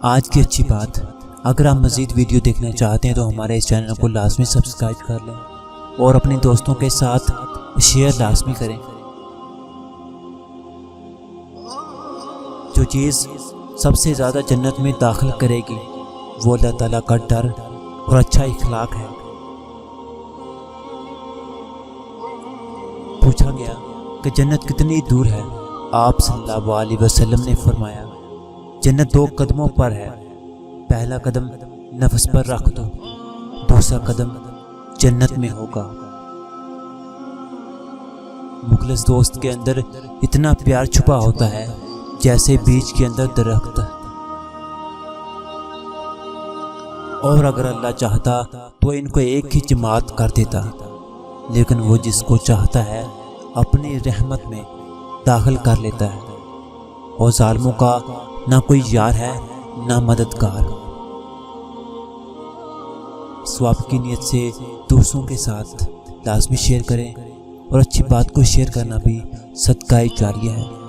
آج کی اچھی بات، اگر آپ مزید ویڈیو دیکھنا چاہتے ہیں تو ہمارے اس چینل کو لازمی سبسکرائب کر لیں اور اپنے دوستوں کے ساتھ شیئر لازمی کریں۔ جو چیز سب سے زیادہ جنت میں داخل کرے گی وہ اللہ تعالیٰ کا ڈر اور اچھا اخلاق ہے۔ پوچھا گیا کہ جنت کتنی دور ہے؟ آپ صلی اللہ علیہ وسلم نے فرمایا، جنت 2 قدموں پر ہے، پہلا قدم نفس پر رکھ دو، دوسرا قدم جنت میں ہوگا۔ مخلص دوست کے اندر اتنا پیار چھپا ہوتا ہے جیسے بیج کے اندر درخت، اور اگر اللہ چاہتا تو ان کو ایک ہی جماعت کر دیتا، لیکن وہ جس کو چاہتا ہے اپنی رحمت میں داخل کر لیتا ہے، اور ظالموں کا نہ کوئی یار ہے نہ مددگار۔ ثواب کی نیت سے دوستوں کے ساتھ لازمی شیئر کریں، اور اچھی بات کو شیئر کرنا بھی صدقہ جاریہ ہے۔